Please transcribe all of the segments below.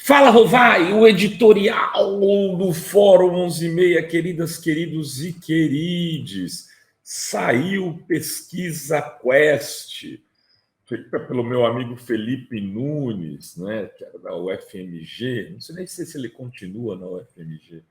Fala, Rovai, o editorial do Fórum 11:30, queridas, queridos e querides. Saiu pesquisa Quest, feita pelo meu amigo Felipe Nunes, né, que era da UFMG. Não sei nem se ele continua na UFMG.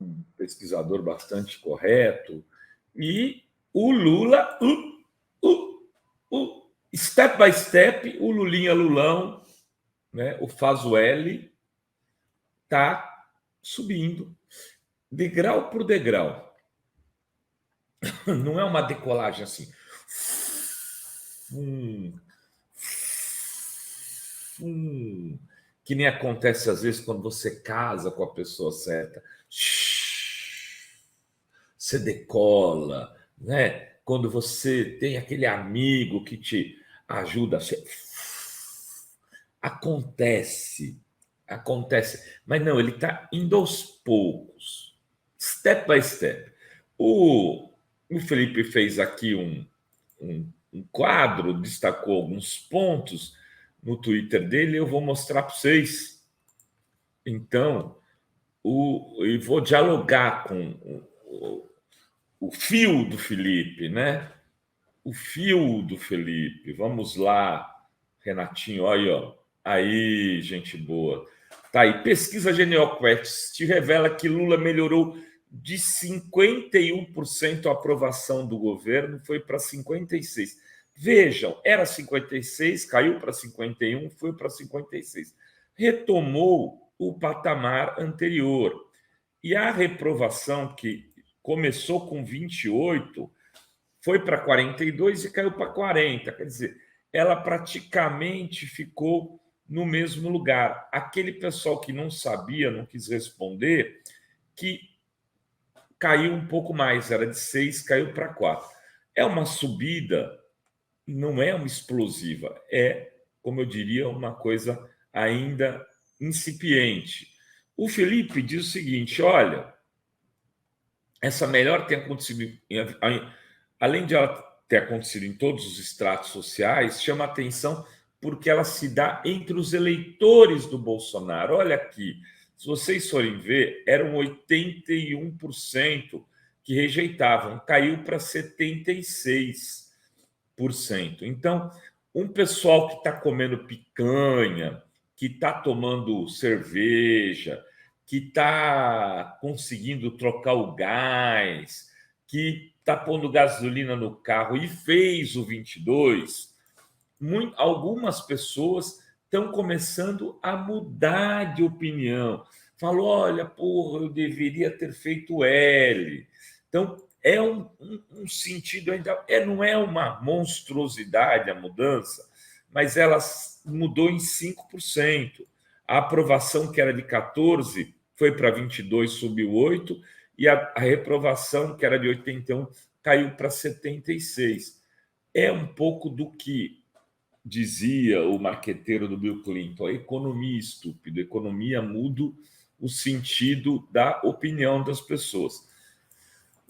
Um pesquisador bastante correto. E o Lula, step by step, o Lulinha Lulão, né, o Fazueli, está subindo, degrau por degrau. Não é uma decolagem assim. Que nem acontece às vezes quando você casa com a pessoa certa. Você decola, né? Quando você tem aquele amigo que te ajuda, acontece, mas não, ele está indo aos poucos, step by step. O Felipe fez aqui um quadro, destacou alguns pontos no Twitter dele, eu vou mostrar para vocês. Então, e vou dialogar com o fio do Felipe, né? O fio do Felipe. Vamos lá, Renatinho, olha aí, ó. Aí, gente boa. Tá aí, pesquisa GenialQuest revela que Lula melhorou de 51% a aprovação do governo, foi para 56%. Vejam, era 56%, caiu para 51%, foi para 56%. Retomou o patamar anterior. E a reprovação, que começou com 28%, foi para 42% e caiu para 40%. Quer dizer, ela praticamente ficou no mesmo lugar. Aquele pessoal que não sabia, não quis responder, que caiu um pouco mais, era de 6, caiu para 4. É uma subida, não é uma explosiva, é, como eu diria, uma coisa ainda incipiente. O Felipe diz o seguinte, olha, essa melhora tem acontecido, além de ela ter acontecido em todos os estratos sociais, chama atenção porque ela se dá entre os eleitores do Bolsonaro. Olha aqui, se vocês forem ver, eram 81% que rejeitavam, caiu para 76%. Então, um pessoal que está comendo picanha, que está tomando cerveja, que está conseguindo trocar o gás, que está pondo gasolina no carro e fez o 22, algumas pessoas estão começando a mudar de opinião. Falou, olha, porra, eu deveria ter feito L. Então, é um sentido ainda... não é uma monstruosidade a mudança, mas ela mudou em 5%. A aprovação, que era de 14%, foi para 22%, subiu 8%, e a reprovação, que era de 81%, caiu para 76%. É um pouco do que dizia o marqueteiro do Bill Clinton, a economia estúpida, economia muda o sentido da opinião das pessoas.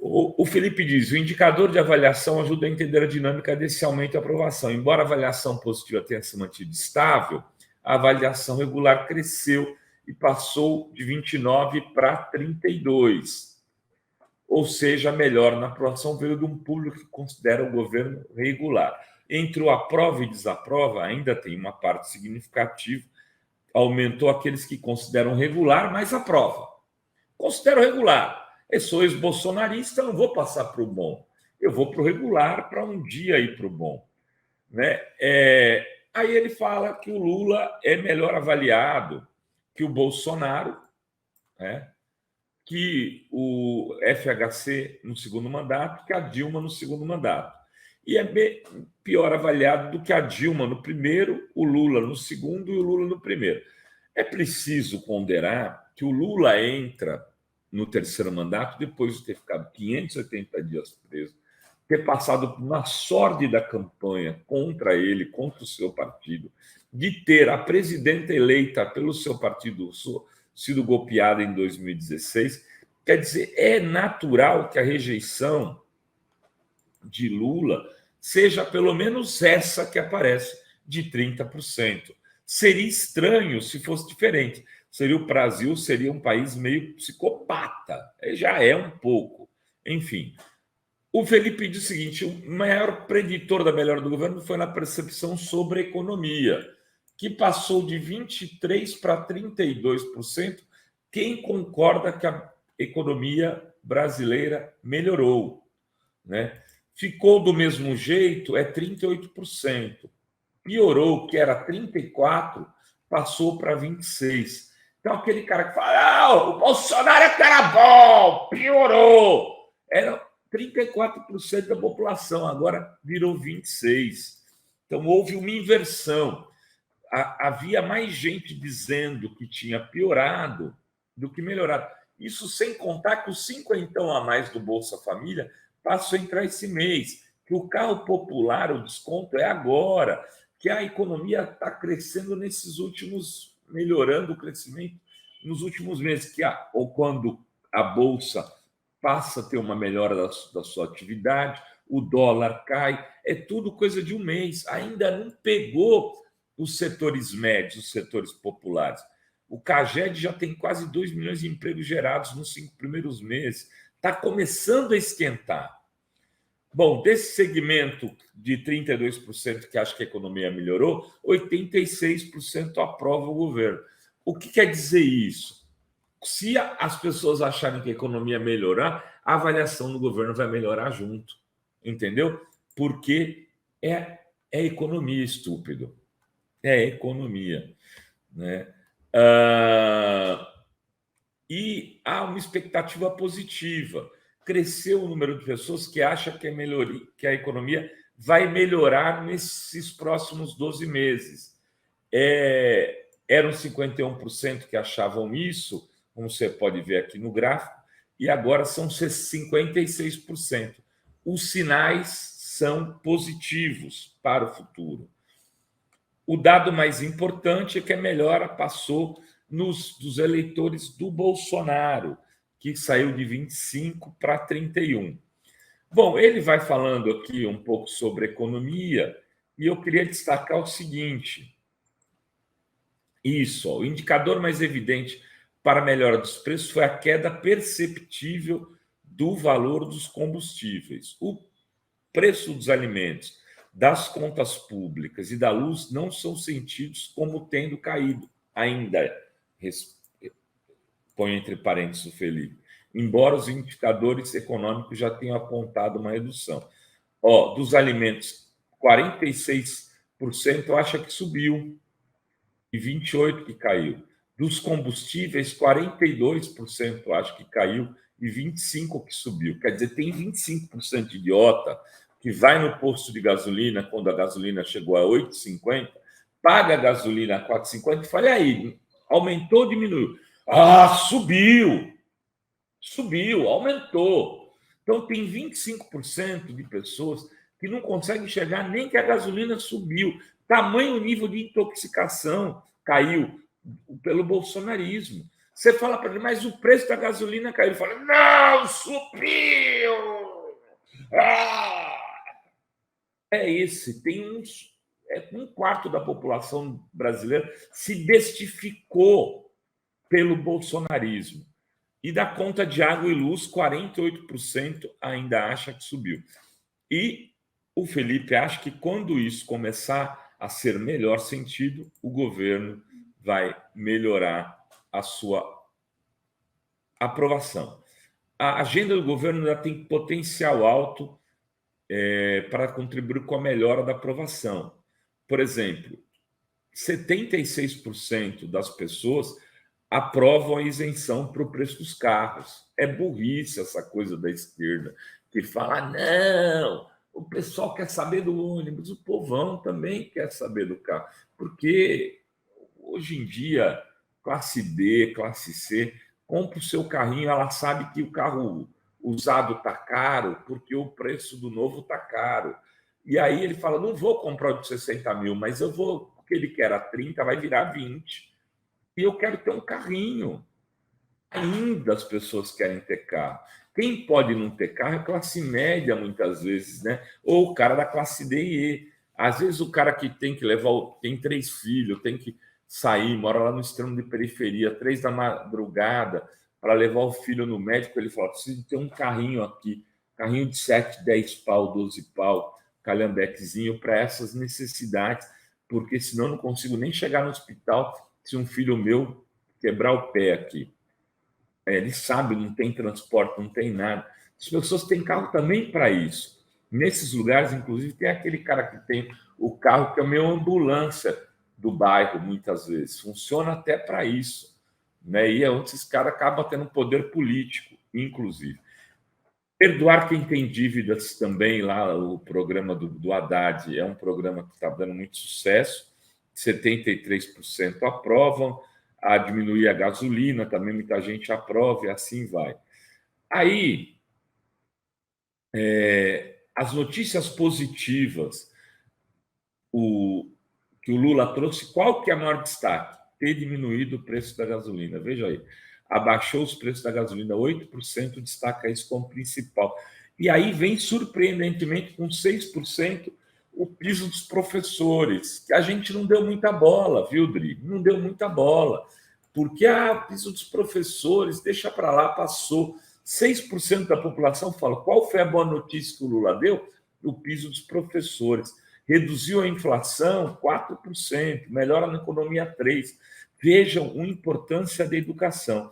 O Felipe diz, o indicador de avaliação ajuda a entender a dinâmica desse aumento e aprovação. Embora a avaliação positiva tenha se mantido estável, a avaliação regular cresceu e passou de 29% para 32%. Ou seja, melhor na aprovação veio de um público que considera o governo regular. Entre o aprova e desaprova, ainda tem uma parte significativa, aumentou aqueles que consideram regular, mas aprova. Considero regular. Eu sou ex-bolsonarista, não vou passar para o bom. Eu vou para o regular para um dia ir para o bom. Né? Aí ele fala que o Lula é melhor avaliado que o Bolsonaro, né? Que o FHC no segundo mandato, que a Dilma no segundo mandato. E é pior avaliado do que a Dilma no primeiro, o Lula no segundo e o Lula no primeiro. É preciso ponderar que o Lula entra no terceiro mandato depois de ter ficado 580 dias preso, ter passado por uma sórdida campanha contra ele, contra o seu partido, de ter a presidenta eleita pelo seu partido sido golpeada em 2016. Quer dizer, é natural que a rejeição de Lula seja pelo menos essa que aparece, de 30%. Seria estranho se fosse diferente. O Brasil seria um país meio psicopata. Já é um pouco. Enfim, o Felipe diz o seguinte: o maior preditor da melhora do governo foi na percepção sobre a economia, que passou de 23% para 32%. Quem concorda que a economia brasileira melhorou, né? Ficou do mesmo jeito, é 38%. Piorou, que era 34%, passou para 26%. Então, aquele cara que fala, o Bolsonaro é que era bom, piorou. Era 34% da população, agora virou 26%. Então, houve uma inversão. Havia mais gente dizendo que tinha piorado do que melhorado. Isso sem contar que os 50 a mais do Bolsa Família passou a entrar esse mês, que o carro popular, o desconto é agora, que a economia está crescendo nesses últimos, melhorando o crescimento nos últimos meses, ou quando a Bolsa passa a ter uma melhora da sua atividade, o dólar cai, é tudo coisa de um mês, ainda não pegou os setores médios, os setores populares. O CAGED já tem quase 2 milhões de empregos gerados nos 5 primeiros meses. Está começando a esquentar. Bom, desse segmento de 32% que acha que a economia melhorou, 86% aprova o governo. O que quer dizer isso? Se as pessoas acharem que a economia melhorar, a avaliação do governo vai melhorar junto. Entendeu? Porque é economia, estúpido. É economia, né? E há uma expectativa positiva. Cresceu o número de pessoas que acham que a economia vai melhorar nesses próximos 12 meses. Eram 51% que achavam isso, como você pode ver aqui no gráfico, e agora são 56%. Os sinais são positivos para o futuro. O dado mais importante é que a melhora passou dos eleitores do Bolsonaro, que saiu de 25 para 31. Bom, ele vai falando aqui um pouco sobre economia, e eu queria destacar o seguinte: o indicador mais evidente para a melhora dos preços foi a queda perceptível do valor dos combustíveis. O preço dos alimentos, das contas públicas e da luz não são sentidos como tendo caído ainda, põe entre parênteses o Felipe, embora os indicadores econômicos já tenham apontado uma redução. Dos alimentos, 46% acha que subiu e 28% que caiu. Dos combustíveis, 42% acha que caiu e 25% que subiu. Quer dizer, tem 25% de idiota que vai no posto de gasolina, quando a gasolina chegou a 8,50, paga a gasolina a 4,50 e fala, e aí, aumentou ou diminuiu? Subiu, aumentou. Então, tem 25% de pessoas que não conseguem enxergar nem que a gasolina subiu. Tamanho nível de intoxicação caiu pelo bolsonarismo. Você fala para ele, mas o preço da gasolina caiu. Ele fala, não, subiu! É esse. Tem um quarto da população brasileira se bestificou pelo bolsonarismo. E da conta de água e luz, 48% ainda acha que subiu. E o Felipe acha que quando isso começar a ser melhor sentido, o governo vai melhorar a sua aprovação. A agenda do governo ainda tem potencial alto para contribuir com a melhora da aprovação. Por exemplo, 76% das pessoas aprovam a isenção para o preço dos carros. É burrice essa coisa da esquerda, que fala, não, o pessoal quer saber do ônibus, o povão também quer saber do carro, porque hoje em dia, classe D, classe C, compra o seu carrinho, ela sabe que o carro usado está caro, porque o preço do novo está caro. E aí ele fala, não vou comprar o de 60 mil, mas eu vou, porque ele quer a 30, vai virar 20. E eu quero ter um carrinho. Ainda as pessoas querem ter carro. Quem pode não ter carro é classe média, muitas vezes, né? Ou o cara da classe D e E. Às vezes o cara que tem que levar, tem 3 filhos, tem que sair, mora lá no extremo de periferia, 3 da madrugada, para levar o filho no médico, ele fala, preciso ter um carrinho aqui, carrinho de 7, 10 pau, 12 pau, calhambequezinho para essas necessidades, porque senão eu não consigo nem chegar no hospital se um filho meu quebrar o pé aqui. Ele sabe, não tem transporte, não tem nada. As pessoas têm carro também para isso. Nesses lugares, inclusive, tem aquele cara que tem o carro que é meio ambulância do bairro, muitas vezes. Funciona até para isso. Né? E é onde esses caras acabam tendo poder político, inclusive. Perdoar quem tem dívidas também, lá o programa do Haddad é um programa que está dando muito sucesso, 73% aprovam, a diminuir a gasolina, também muita gente aprova e assim vai. Aí, as notícias positivas que o Lula trouxe, qual que é o maior destaque? Ter diminuído o preço da gasolina. Veja aí, abaixou os preços da gasolina 8%, destaca isso como principal. E aí vem, surpreendentemente, com 6%, o piso dos professores, que a gente não deu muita bola, viu, Dri? Não deu muita bola. Porque o piso dos professores, deixa para lá, passou. 6% da população fala, qual foi a boa notícia que o Lula deu? O piso dos professores. Reduziu a inflação 4%, melhora na economia 3%. Vejam a importância da educação.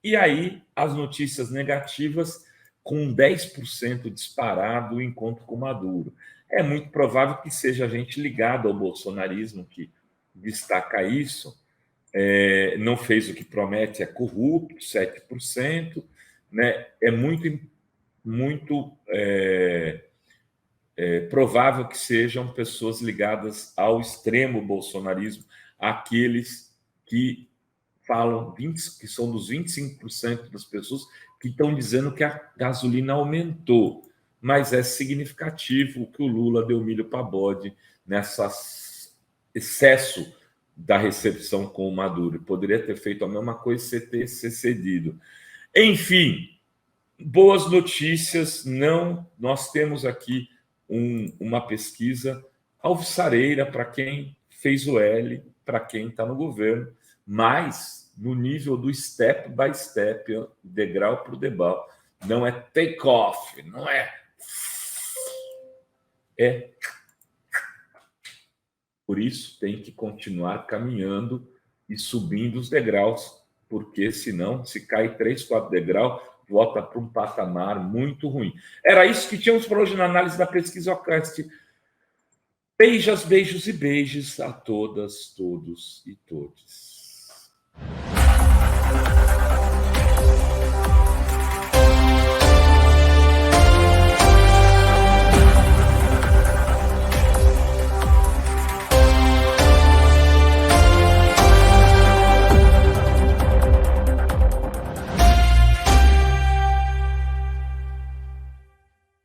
E aí, as notícias negativas, com 10% disparado o encontro com Maduro. É muito provável que seja gente ligada ao bolsonarismo que destaca isso. Não fez o que promete, é corrupto, 7%. Né? É muito provável que sejam pessoas ligadas ao extremo bolsonarismo, aqueles que falam, que são dos 25% das pessoas que estão dizendo que a gasolina aumentou, mas é significativo que o Lula deu milho para bode nesse excesso da recepção com o Maduro. Poderia ter feito a mesma coisa se ter se cedido. Enfim, boas notícias. Não, nós temos aqui uma pesquisa alvissareira para quem fez o L, para quem está no governo, mas no nível do step by step, degrau por degrau. Não é take off, não é. Por isso tem que continuar caminhando e subindo os degraus, porque senão, se cai 3, 4 degraus, volta para um patamar muito ruim. Era isso que tínhamos para hoje na análise da pesquisa Ocast. Beijos, beijos e beijos a todas, todos e todes.